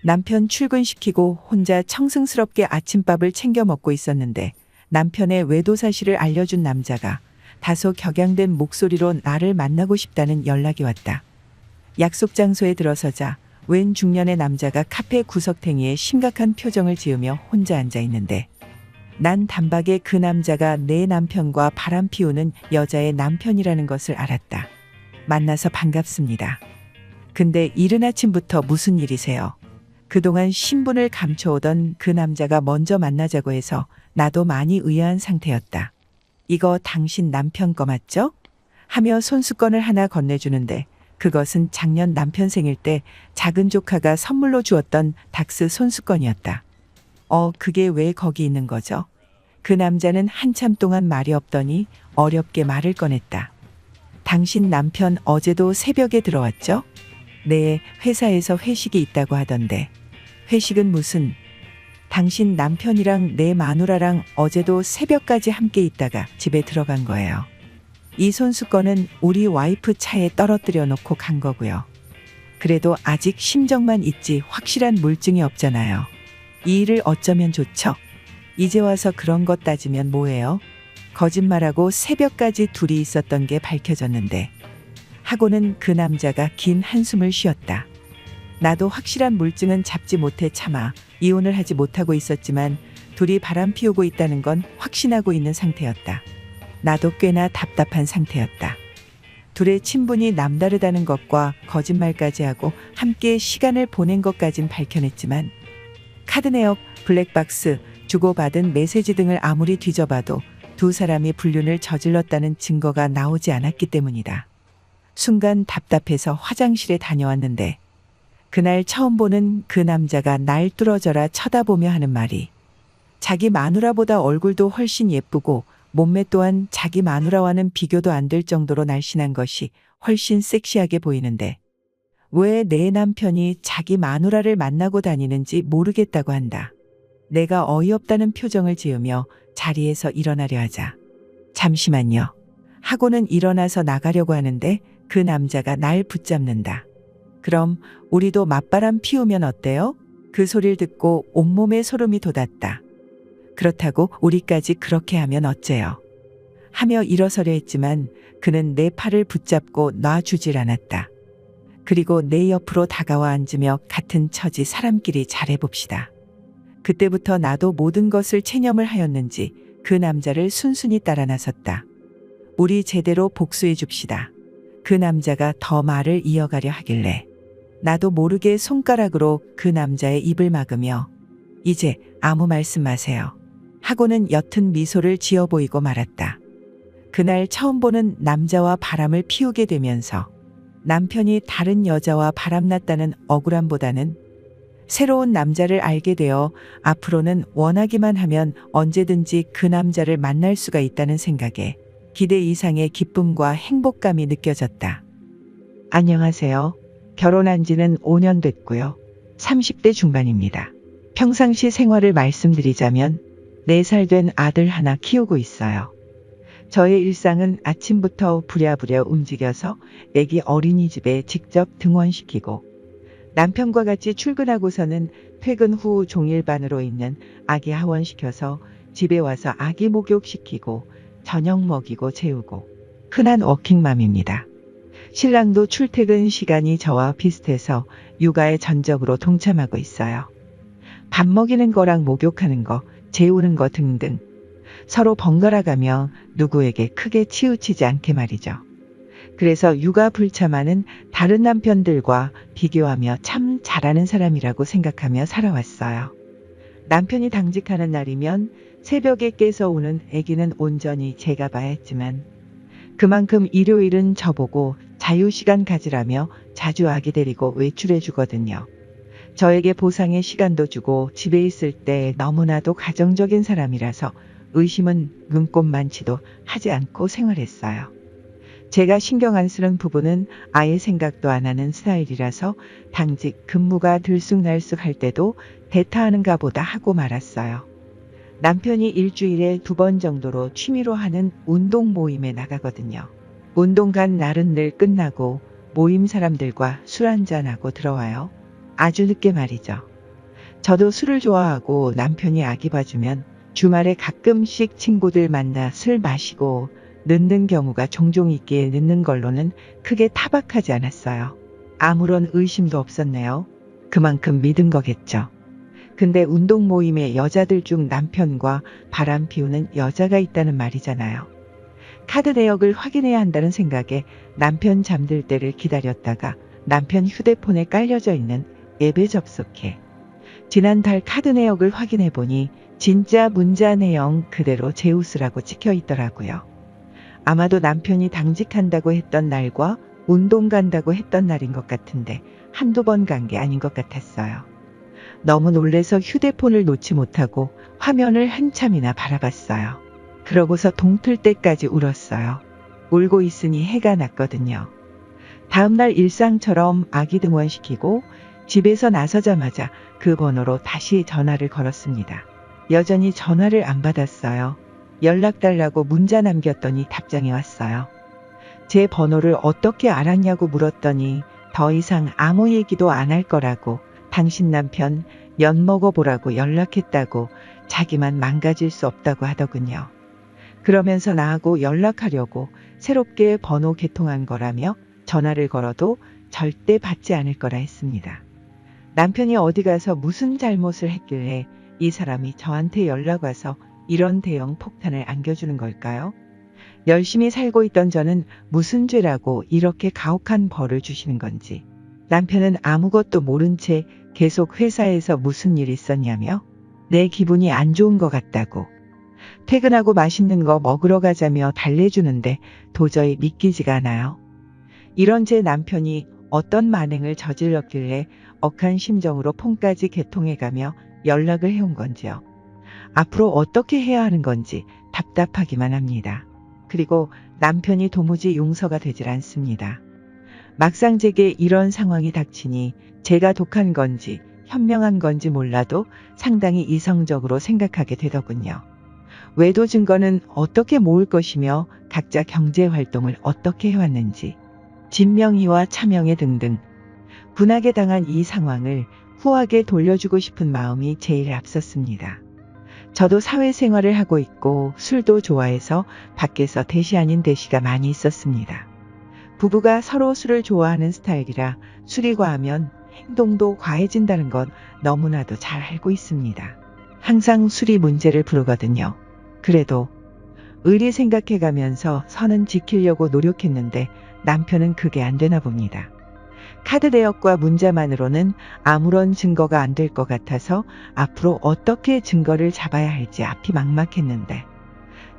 남편 출근시키고 혼자 청승스럽게 아침밥을 챙겨 먹고 있었는데 남편의 외도 사실을 알려준 남자가 다소 격양된 목소리로 나를 만나고 싶다는 연락이 왔다. 약속 장소에 들어서자 웬 중년의 남자가 카페 구석탱이에 심각한 표정을 지으며 혼자 앉아 있는데 난 단박에 그 남자가 내 남편과 바람 피우는 여자의 남편이라는 것을 알았다. 만나서 반갑습니다. 근데 이른 아침부터 무슨 일이세요? 그동안 신분을 감춰오던 그 남자가 먼저 만나자고 해서 나도 많이 의아한 상태였다. 이거 당신 남편 거 맞죠? 하며 손수건을 하나 건네주는데 그것은 작년 남편 생일 때 작은 조카가 선물로 주었던 닥스 손수건이었다. 그게 왜 거기 있는 거죠? 그 남자는 한참 동안 말이 없더니 어렵게 말을 꺼냈다. 당신 남편 어제도 새벽에 들어왔죠? 네, 회사에서 회식이 있다고 하던데. 회식은 무슨? 당신 남편이랑 내 마누라랑 어제도 새벽까지 함께 있다가 집에 들어간 거예요. 이 손수건은 우리 와이프 차에 떨어뜨려 놓고 간 거고요. 그래도 아직 심정만 있지 확실한 물증이 없잖아요. 이 일을 어쩌면 좋죠? 이제 와서 그런 것 따지면 뭐예요? 거짓말하고 새벽까지 둘이 있었던 게 밝혀졌는데. 하고는 그 남자가 긴 한숨을 쉬었다. 나도 확실한 물증은 잡지 못해 차마 이혼을 하지 못하고 있었지만 둘이 바람 피우고 있다는 건 확신하고 있는 상태였다. 나도 꽤나 답답한 상태였다. 둘의 친분이 남다르다는 것과 거짓말까지 하고 함께 시간을 보낸 것까진 밝혀냈지만 카드 내역, 블랙박스, 주고받은 메시지 등을 아무리 뒤져봐도 두 사람이 불륜을 저질렀다는 증거가 나오지 않았기 때문이다. 순간 답답해서 화장실에 다녀왔는데 그날 처음 보는 그 남자가 날 뚫어져라 쳐다보며 하는 말이 자기 마누라보다 얼굴도 훨씬 예쁘고 몸매 또한 자기 마누라와는 비교도 안 될 정도로 날씬한 것이 훨씬 섹시하게 보이는데 왜 내 남편이 자기 마누라를 만나고 다니는지 모르겠다고 한다. 내가 어이없다는 표정을 지으며 자리에서 일어나려 하자. 잠시만요. 하고는 일어나서 나가려고 하는데 그 남자가 날 붙잡는다. 그럼 우리도 맞바람 피우면 어때요? 그 소리를 듣고 온몸에 소름이 돋았다. 그렇다고 우리까지 그렇게 하면 어째요? 하며 일어서려 했지만 그는 내 팔을 붙잡고 놔주질 않았다. 그리고 내 옆으로 다가와 앉으며 같은 처지 사람끼리 잘해봅시다. 그때부터 나도 모든 것을 체념을 하였는지 그 남자를 순순히 따라 나섰다. 우리 제대로 복수해 줍시다. 그 남자가 더 말을 이어가려 하길래 나도 모르게 손가락으로 그 남자의 입을 막으며 이제 아무 말씀 마세요. 하고는 옅은 미소를 지어 보이고 말았다. 그날 처음 보는 남자와 바람을 피우게 되면서 남편이 다른 여자와 바람났다는 억울함보다는 새로운 남자를 알게 되어 앞으로는 원하기만 하면 언제든지 그 남자를 만날 수가 있다는 생각에 기대 이상의 기쁨과 행복감이 느껴졌다. 안녕하세요. 결혼한 지는 5년 됐고요. 30대 중반입니다. 평상시 생활을 말씀드리자면 4살 된 아들 하나 키우고 있어요. 저의 일상은 아침부터 부랴부랴 움직여서 애기 어린이집에 직접 등원시키고 남편과 같이 출근하고서는 퇴근 후 종일반으로 있는 아기 하원시켜서 집에 와서 아기 목욕시키고 저녁 먹이고 재우고 흔한 워킹맘입니다. 신랑도 출퇴근 시간이 저와 비슷해서 육아에 전적으로 동참하고 있어요. 밥 먹이는 거랑 목욕하는 거, 재우는 거 등등 서로 번갈아가며 누구에게 크게 치우치지 않게 말이죠. 그래서 육아 불참하는 다른 남편들과 비교하며 참 잘하는 사람이라고 생각하며 살아왔어요. 남편이 당직하는 날이면 새벽에 깨서 오는 아기는 온전히 제가 봐야 했지만 그만큼 일요일은 저보고 자유시간 가지라며 자주 아기 데리고 외출해 주거든요. 저에게 보상의 시간도 주고 집에 있을 때 너무나도 가정적인 사람이라서 의심은 눈꼽만치도 하지 않고 생활했어요. 제가 신경 안 쓰는 부분은 아예 생각도 안 하는 스타일이라서 당직 근무가 들쑥날쑥 할 때도 대타하는가 보다 하고 말았어요. 남편이 일주일에 2번 정도로 취미로 하는 운동 모임에 나가거든요. 운동 간 날은 늘 끝나고 모임 사람들과 술 한잔하고 들어와요. 아주 늦게 말이죠. 저도 술을 좋아하고 남편이 아기 봐주면 주말에 가끔씩 친구들 만나 술 마시고 늦는 경우가 종종 있기에 늦는 걸로는 크게 타박하지 않았어요. 아무런 의심도 없었네요. 그만큼 믿은 거겠죠. 근데 운동 모임에 여자들 중 남편과 바람 피우는 여자가 있다는 말이잖아요. 카드 내역을 확인해야 한다는 생각에 남편 잠들 때를 기다렸다가 남편 휴대폰에 깔려져 있는 앱에 접속해 지난달 카드 내역을 확인해 보니 진짜 문자 내용 그대로 제우스라고 찍혀 있더라고요. 아마도 남편이 당직한다고 했던 날과 운동 간다고 했던 날인 것 같은데 한두 번 간 게 아닌 것 같았어요. 너무 놀래서 휴대폰을 놓지 못하고 화면을 한참이나 바라봤어요. 그러고서 동틀 때까지 울었어요. 울고 있으니 해가 났거든요. 다음날 일상처럼 아기 등원시키고 집에서 나서자마자 그 번호로 다시 전화를 걸었습니다. 여전히 전화를 안 받았어요. 연락 달라고 문자 남겼더니 답장이 왔어요. 제 번호를 어떻게 알았냐고 물었더니 더 이상 아무 얘기도 안 할 거라고, 당신 남편 엿 먹어보라고 연락했다고, 자기만 망가질 수 없다고 하더군요. 그러면서 나하고 연락하려고 새롭게 번호 개통한 거라며 전화를 걸어도 절대 받지 않을 거라 했습니다. 남편이 어디 가서 무슨 잘못을 했길래 이 사람이 저한테 연락 와서 이런 대형 폭탄을 안겨주는 걸까요? 열심히 살고 있던 저는 무슨 죄라고 이렇게 가혹한 벌을 주시는 건지. 남편은 아무것도 모른 채 계속 회사에서 무슨 일 있었냐며 내 기분이 안 좋은 것 같다고. 퇴근하고 맛있는 거 먹으러 가자며 달래주는데 도저히 믿기지가 않아요. 이런 제 남편이 어떤 만행을 저질렀길래 억한 심정으로 폰까지 개통해가며 연락을 해온 건지요. 앞으로 어떻게 해야 하는 건지 답답하기만 합니다. 그리고 남편이 도무지 용서가 되질 않습니다. 막상 제게 이런 상황이 닥치니 제가 독한 건지 현명한 건지 몰라도 상당히 이성적으로 생각하게 되더군요. 외도 증거는 어떻게 모을 것이며 각자 경제활동을 어떻게 해왔는지, 진명의와 차명의 등등. 분하게 당한 이 상황을 후하게 돌려주고 싶은 마음이 제일 앞섰습니다. 저도 사회생활을 하고 있고 술도 좋아해서 밖에서 대시 아닌 대시가 많이 있었습니다. 부부가 서로 술을 좋아하는 스타일이라 술이 과하면 행동도 과해진다는 건 너무나도 잘 알고 있습니다. 항상 술이 문제를 부르거든요. 그래도 의리 생각해가면서 선은 지키려고 노력했는데 남편은 그게 안 되나 봅니다. 카드 내역과 문자만으로는 아무런 증거가 안 될 것 같아서 앞으로 어떻게 증거를 잡아야 할지 앞이 막막했는데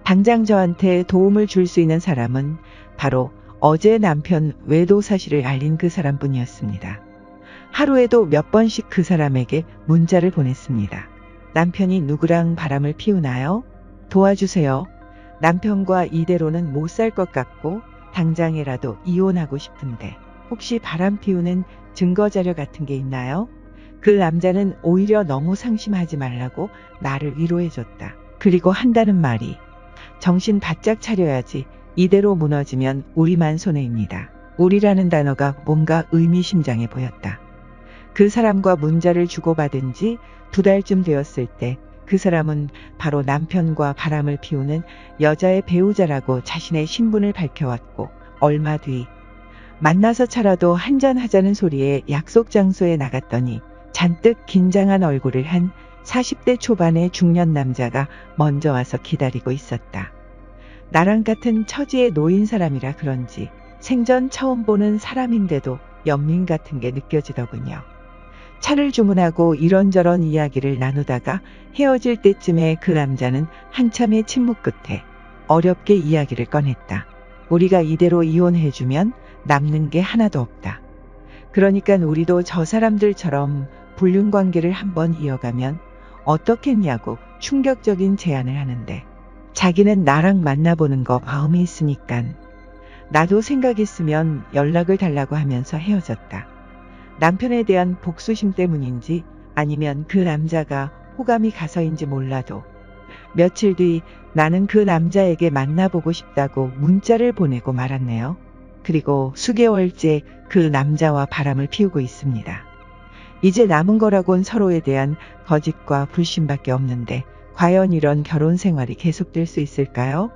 당장 저한테 도움을 줄 수 있는 사람은 바로 어제 남편 외도 사실을 알린 그 사람뿐이었습니다. 하루에도 몇 번씩 그 사람에게 문자를 보냈습니다. 남편이 누구랑 바람을 피우나요? 도와주세요. 남편과 이대로는 못 살 것 같고 당장이라도 이혼하고 싶은데 혹시 바람 피우는 증거자료 같은 게 있나요? 그 남자는 오히려 너무 상심하지 말라고 나를 위로해줬다. 그리고 한다는 말이 정신 바짝 차려야지. 이대로 무너지면 우리만 손해입니다. 우리라는 단어가 뭔가 의미심장해 보였다. 그 사람과 문자를 주고받은 지 2달쯤 되었을 때 그 사람은 바로 남편과 바람을 피우는 여자의 배우자라고 자신의 신분을 밝혀왔고 얼마 뒤 만나서 차라도 한잔하자는 소리에 약속 장소에 나갔더니 잔뜩 긴장한 얼굴을 한 40대 초반의 중년 남자가 먼저 와서 기다리고 있었다. 나랑 같은 처지에 놓인 사람이라 그런지 생전 처음 보는 사람인데도 연민 같은 게 느껴지더군요. 차를 주문하고 이런저런 이야기를 나누다가 헤어질 때쯤에 그 남자는 한참의 침묵 끝에 어렵게 이야기를 꺼냈다. 우리가 이대로 이혼해주면 남는 게 하나도 없다. 그러니까 우리도 저 사람들처럼 불륜관계를 한번 이어가면 어떻겠냐고 충격적인 제안을 하는데 자기는 나랑 만나보는 거 마음이 있으니깐 나도 생각 있으면 연락을 달라고 하면서 헤어졌다. 남편에 대한 복수심 때문인지 아니면 그 남자가 호감이 가서인지 몰라도 며칠 뒤 나는 그 남자에게 만나보고 싶다고 문자를 보내고 말았네요. 그리고 수개월째 그 남자와 바람을 피우고 있습니다. 이제 남은 거라곤 서로에 대한 거짓과 불신밖에 없는데 과연 이런 결혼 생활이 계속될 수 있을까요?